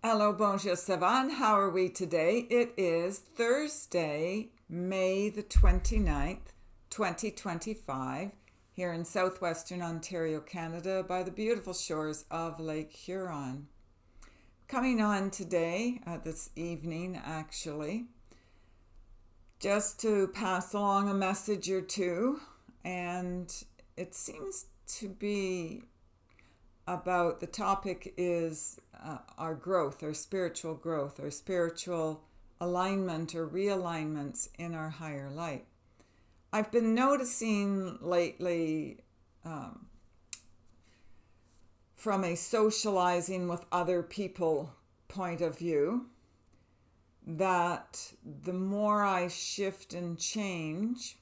Hello, bonjour, Savan. How are we today? It is Thursday, May the 29th, 2025, here in southwestern Ontario, Canada, by the beautiful shores of Lake Huron. Coming on today, this evening actually, just to pass along a message or two, and it seems to be about the topic is our growth, our spiritual alignment or realignments in our higher light. I've been noticing lately, um, from a socializing with other people point of view, that the more I shift and change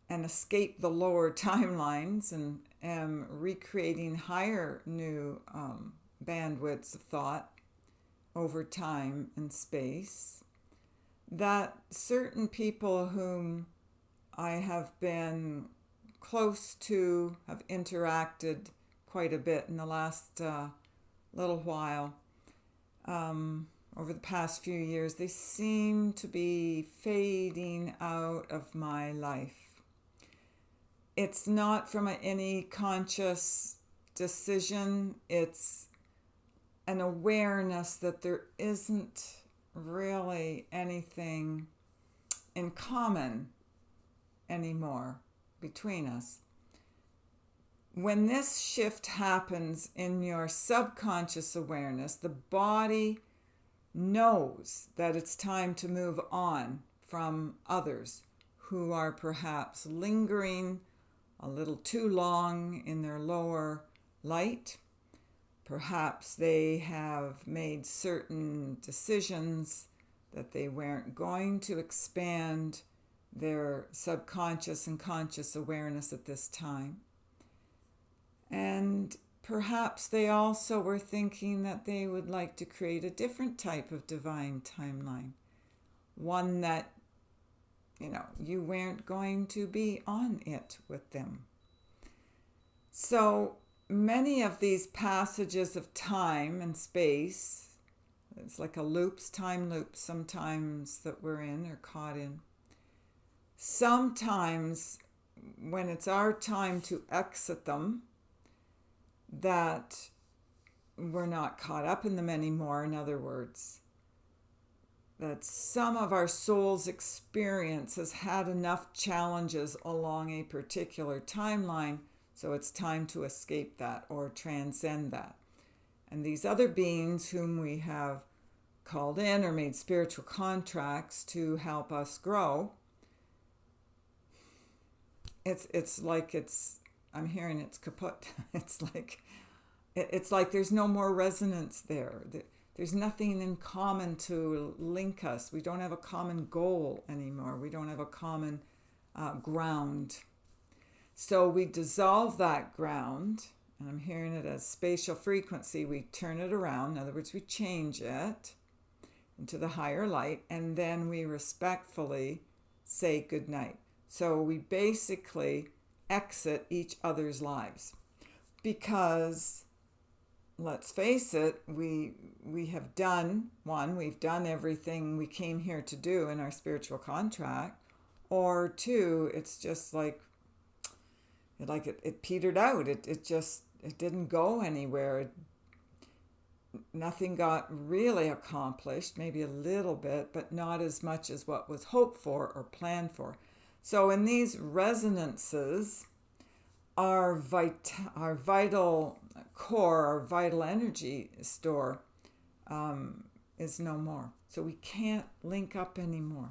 and escape the lower timelines and am recreating higher new bandwidths of thought over time and space, that certain people whom I have been close to, have interacted quite a bit in the last little while, over the past few years, they seem to be fading out of my life. It's not from any conscious decision, it's an awareness that there isn't really anything in common anymore between us. When this shift happens in your subconscious awareness, the body knows that it's time to move on from others who are perhaps lingering a little too long in their lower light. Perhaps they have made certain decisions that they weren't going to expand their subconscious and conscious awareness at this time. And perhaps they also were thinking that they would like to create a different type of divine timeline, one that you weren't going to be on it with them. So many of these passages of time and space, it's like a loops, time loops sometimes that we're in or caught in. Sometimes when it's our time to exit them, that we're not caught up in them anymore. In other words, that some of our soul's experience has had enough challenges along a particular timeline, so it's time to escape that or transcend that. And these other beings whom we have called in or made spiritual contracts to help us grow, it's like I'm hearing it's kaput. It's like there's no more resonance there. There's nothing in common to link us. We don't have a common goal anymore. We don't have a common ground. So we dissolve that ground, and I'm hearing it as spatial frequency. We turn it around. In other words, we change it into the higher light, and then we respectfully say goodnight. So we basically exit each other's lives because, let's face it, we've done everything we came here to do in our spiritual contract, or two, it's just like it petered out. It didn't go anywhere. Nothing got really accomplished, maybe a little bit, but not as much as what was hoped for or planned for. So in these resonances, our vital core, our vital energy store is no more. So we can't link up anymore.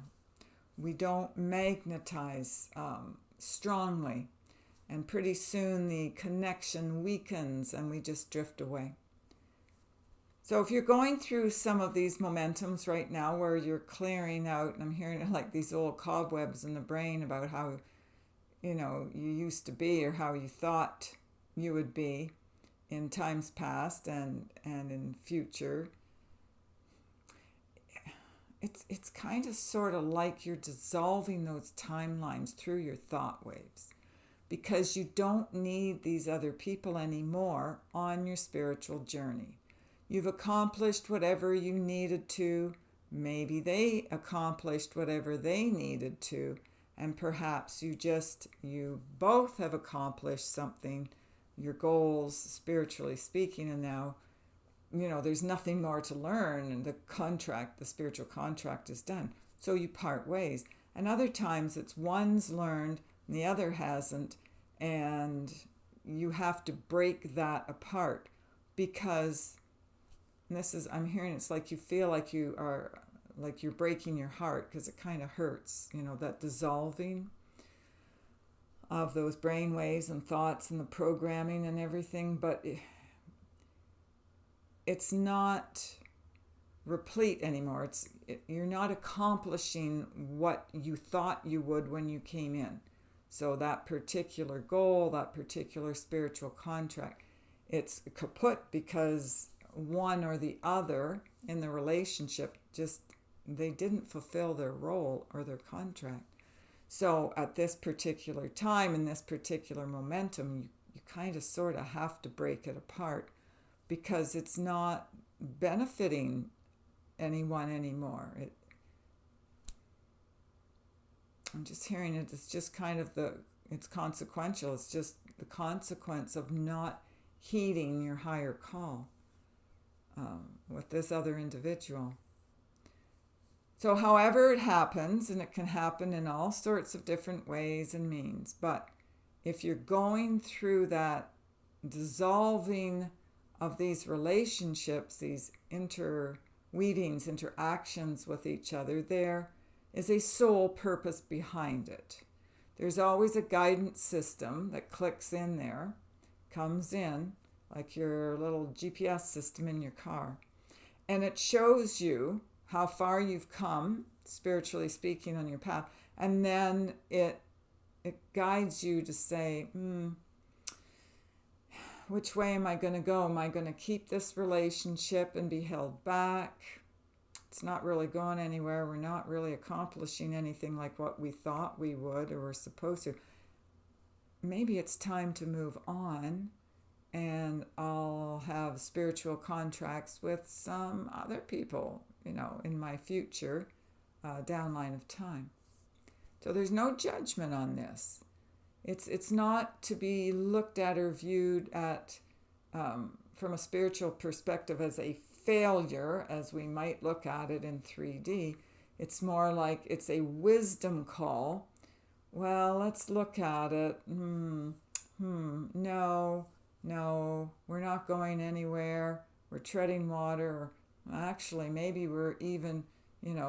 We don't magnetize strongly. And pretty soon the connection weakens and we just drift away. So if you're going through some of these momentums right now where you're clearing out, and I'm hearing like these old cobwebs in the brain about how you used to be or how you thought you would be in times past and in future, it's kind of sort of like you're dissolving those timelines through your thought waves, because you don't need these other people anymore on your spiritual journey. You've accomplished whatever you needed to. Maybe they accomplished whatever they needed to. And perhaps you both have accomplished something, your goals, spiritually speaking, and now, there's nothing more to learn, and the spiritual contract is done. So you part ways. And other times it's one's learned and the other hasn't, and you have to break that apart because I'm hearing it's like you feel like you're breaking your heart because it kind of hurts, that dissolving of those brain waves and thoughts and the programming and everything, but it's not replete anymore. You're not accomplishing what you thought you would when you came in. So that particular goal, that particular spiritual contract, it's kaput because one or the other in the relationship they didn't fulfill their role or their contract. So at this particular time, in this particular momentum, you kind of sort of have to break it apart because it's not benefiting anyone anymore. I'm just hearing it. It's just kind of it's consequential. It's just the consequence of not heeding your higher call with this other individual. So however it happens, and it can happen in all sorts of different ways and means, but if you're going through that dissolving of these relationships, these interweavings, interactions with each other, there is a soul purpose behind it. There's always a guidance system that clicks in there, comes in, like your little GPS system in your car. And it shows you how far you've come, spiritually speaking, on your path. And then it guides you to say, which way am I going to go? Am I going to keep this relationship and be held back? It's not really going anywhere. We're not really accomplishing anything like what we thought we would or were supposed to. Maybe it's time to move on, and I'll have spiritual contracts with some other people, in my future downline of time. So there's no judgment on this. It's not to be looked at or viewed at from a spiritual perspective as a failure, as we might look at it in 3D. It's more like it's a wisdom call. Well, let's look at it. No, we're not going anywhere. We're treading water. Actually, maybe we're even,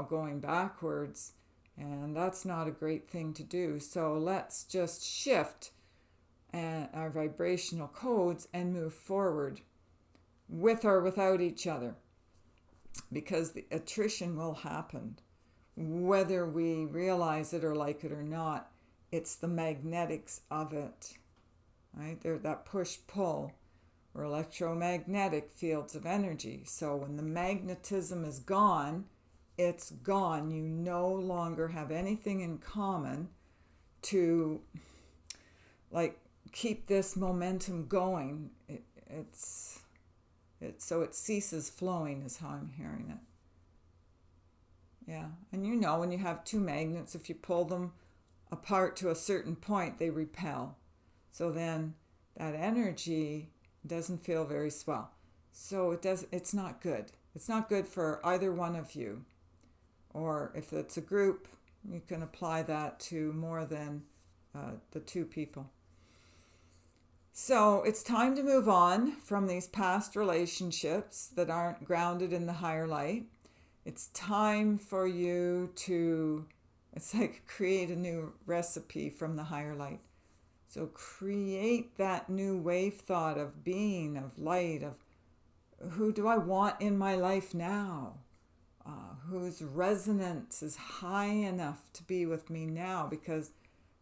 going backwards. And that's not a great thing to do. So let's just shift our vibrational codes and move forward with or without each other. Because the attrition will happen. Whether we realize it or like it or not, it's the magnetics of it. Right? They're that push-pull or electromagnetic fields of energy. So when the magnetism is gone, it's gone. You no longer have anything in common to keep this momentum going. So it ceases flowing is how I'm hearing it. Yeah, and when you have two magnets, if you pull them apart to a certain point, they repel. So then that energy doesn't feel very swell. So it's not good. It's not good for either one of you. Or if it's a group, you can apply that to more than the two people. So it's time to move on from these past relationships that aren't grounded in the higher light. It's time for you to, it's like create a new recipe from the higher light. So create that new wave thought of being, of light, of who do I want in my life now? Whose resonance is high enough to be with me now, because,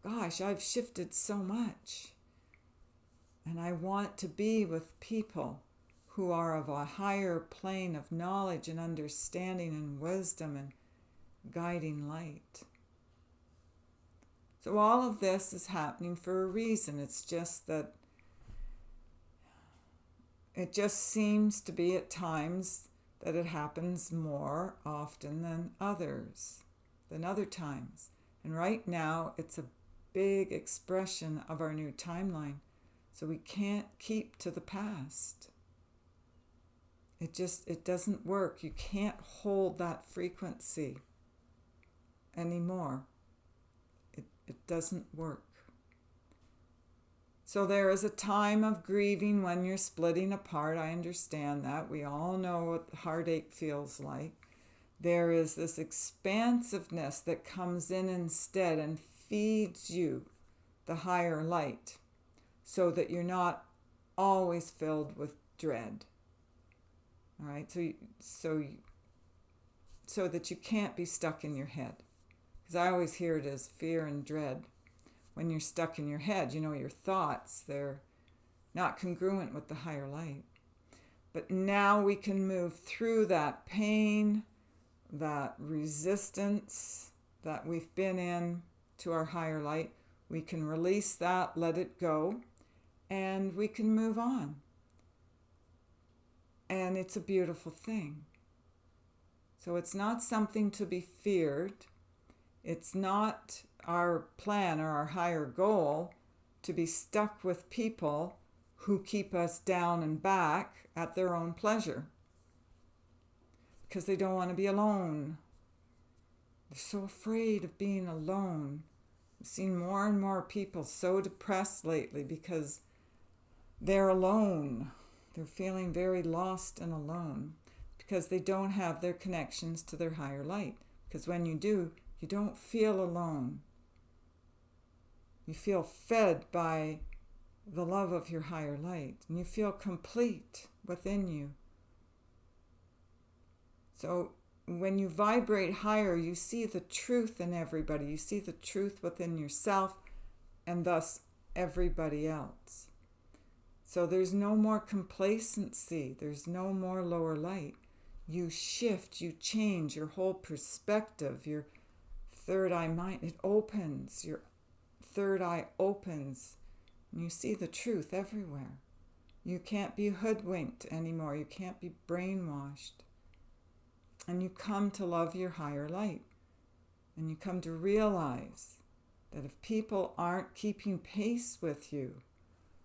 gosh, I've shifted so much. And I want to be with people who are of a higher plane of knowledge and understanding and wisdom and guiding light. So all of this is happening for a reason. It's just that It just seems to be at times that it happens more often than other times. And right now, it's a big expression of our new timeline. So we can't keep to the past. It doesn't work. You can't hold that frequency anymore. It doesn't work. So there is a time of grieving when you're splitting apart. I understand that. We all know what heartache feels like. There is this expansiveness that comes in instead and feeds you the higher light so that you're not always filled with dread. All right? So that you can't be stuck in your head. Because I always hear it as fear and dread. When you're stuck in your head, your thoughts, they're not congruent with the higher light. But now we can move through that pain, that resistance that we've been in to our higher light. We can release that, let it go, and we can move on. And it's a beautiful thing. So it's not something to be feared. It's not our plan or our higher goal to be stuck with people who keep us down and back at their own pleasure because they don't want to be alone. They're so afraid of being alone. I've seen more and more people so depressed lately because they're alone. They're feeling very lost and alone because they don't have their connections to their higher light. Because when you do, you don't feel alone. You feel fed by the love of your higher light, and you feel complete within you. So when you vibrate higher, you see the truth in everybody. You see the truth within yourself, and thus everybody else. So there's no more complacency. There's no more lower light. You shift, you change your whole perspective, your third eye mind. It opens. Your third eye opens. And you see the truth everywhere. You can't be hoodwinked anymore. You can't be brainwashed. And you come to love your higher light. And you come to realize that if people aren't keeping pace with you,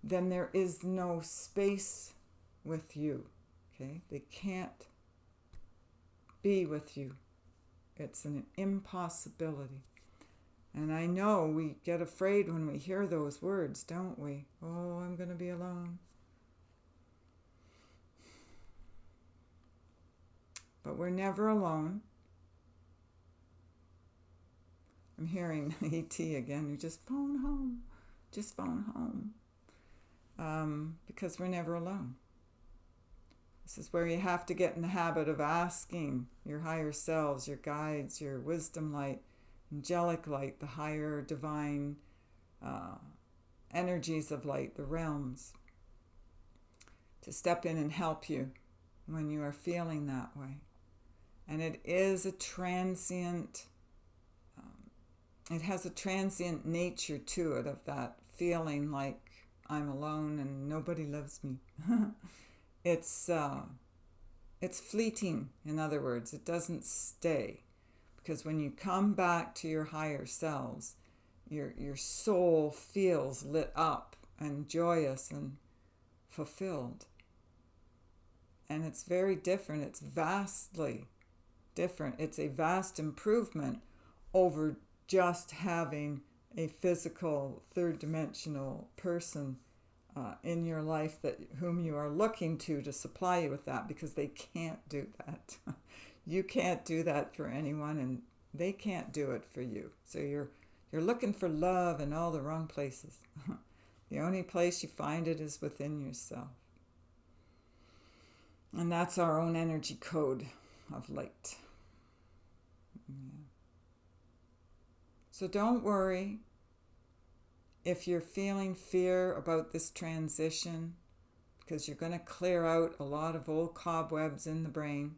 then there is no space with you. Okay? They can't be with you. It's an impossibility. And I know we get afraid when we hear those words, don't we? Oh, I'm going to be alone. But we're never alone. I'm hearing E.T. again. You just phone home. Just phone home. Because we're never alone. This is where you have to get in the habit of asking your higher selves, your guides, your wisdom light, angelic light, the higher divine energies of light, the realms, to step in and help you when you are feeling that way. And it is a transient, it has a transient nature to it, of that feeling like I'm alone and nobody loves me. It's fleeting, in other words. It doesn't stay. Because when you come back to your higher selves, your soul feels lit up and joyous and fulfilled. And it's very different. It's vastly different. It's a vast improvement over just having a physical, third-dimensional person in your life whom you are looking to supply you with that, because they can't do that. You can't do that for anyone, and they can't do it for you. So you're looking for love in all the wrong places. The only place you find it is within yourself. And that's our own energy code of light. Yeah. So don't worry if you're feeling fear about this transition, because you're going to clear out a lot of old cobwebs in the brain.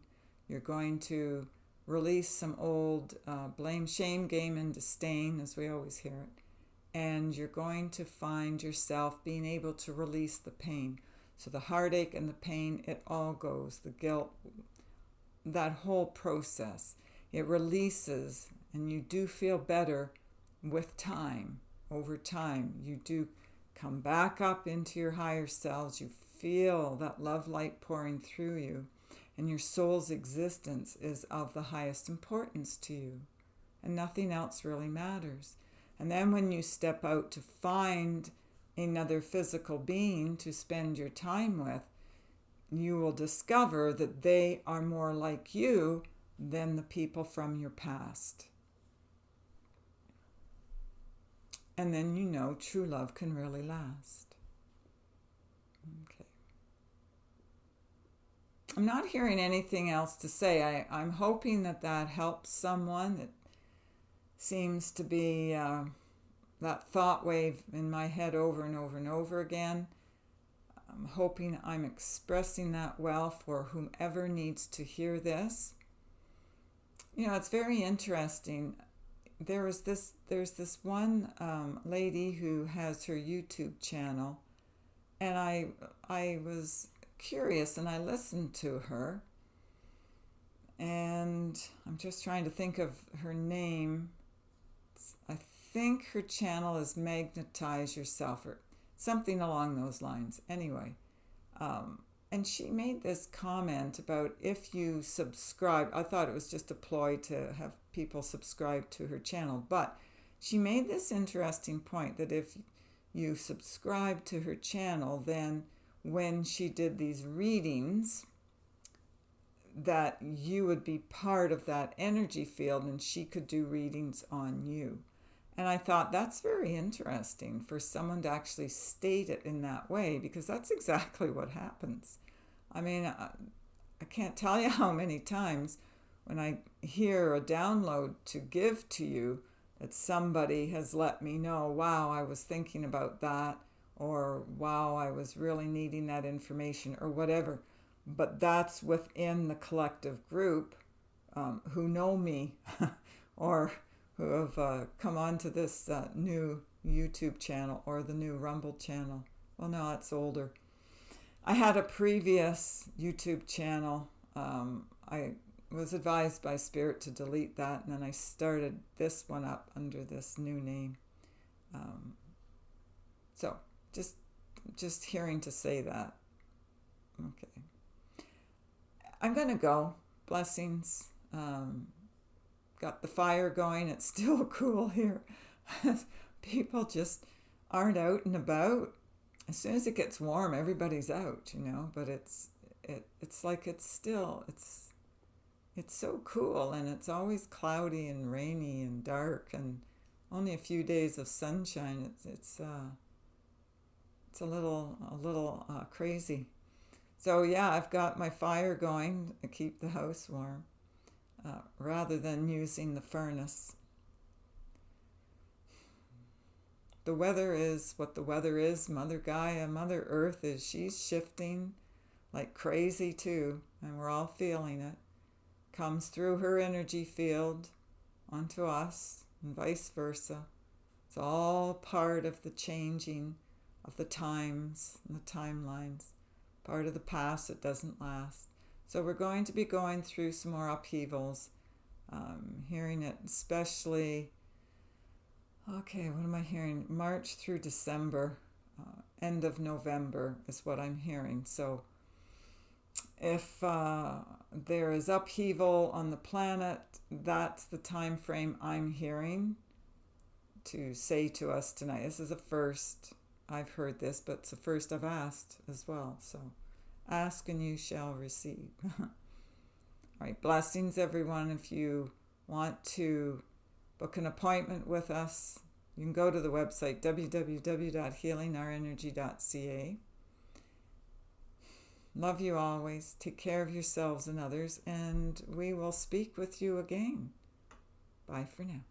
You're going to release some old blame, shame game and disdain, as we always hear it. And you're going to find yourself being able to release the pain. So the heartache and the pain, it all goes. The guilt, that whole process, it releases, and you do feel better with time. Over time, you do come back up into your higher selves. You feel that love light pouring through you, and your soul's existence is of the highest importance to you, and nothing else really matters. And then when you step out to find another physical being to spend your time with, you will discover that they are more like you than the people from your past. And then you know true love can really last. Okay. I'm not hearing anything else to say. I'm hoping that helps someone. It seems to be that thought wave in my head over and over and over again. I'm hoping I'm expressing that well for whomever needs to hear this. It's very interesting. There's this one lady who has her YouTube channel, and I was curious and I listened to her, and I'm just trying to think of her name. I think her channel is Magnetize Yourself or something along those lines. Anyway, and she made this comment about if you subscribe. I thought it was just a ploy to have people subscribe to her channel, but she made this interesting point that if you subscribe to her channel, then when she did these readings, that you would be part of that energy field and she could do readings on you. And I thought that's very interesting for someone to actually state it in that way, because that's exactly what happens. I mean, I can't tell you how many times when I hear a download to give to you that somebody has let me know, wow, I was thinking about that, or wow, I was really needing that information, or whatever. But that's within the collective group who know me or who have come onto this new YouTube channel or the new Rumble channel. Well, no, it's older. I had a previous YouTube channel. I was advised by Spirit to delete that, and then I started this one up under this new name. So just hearing to say that. Okay. I'm going to go. Blessings. Got the fire going. It's still cool here. People just aren't out and about. As soon as it gets warm, everybody's out, but it's like it's so cool, and it's always cloudy and rainy and dark and only a few days of sunshine. It's a little crazy. So yeah, I've got my fire going to keep the house warm, rather than using the furnace. The weather is what the weather is. Mother Gaia, Mother Earth she's shifting like crazy too, and we're all feeling it. Comes through her energy field onto us and vice versa. It's all part of the changing of the times and the timelines. Part of the past that doesn't last. So we're going to be going through some more upheavals. Hearing it especially, okay, what am I hearing? March through December, end of November is what I'm hearing. So if there is upheaval on the planet, that's the time frame I'm hearing to say to us tonight. This is the first I've heard this, but it's the first I've asked as well. So ask and you shall receive. All right, blessings everyone. If you want to book an appointment with us, you can go to the website www.healingourenergy.ca. Love you always. Take care of yourselves and others, and we will speak with you again. Bye for now.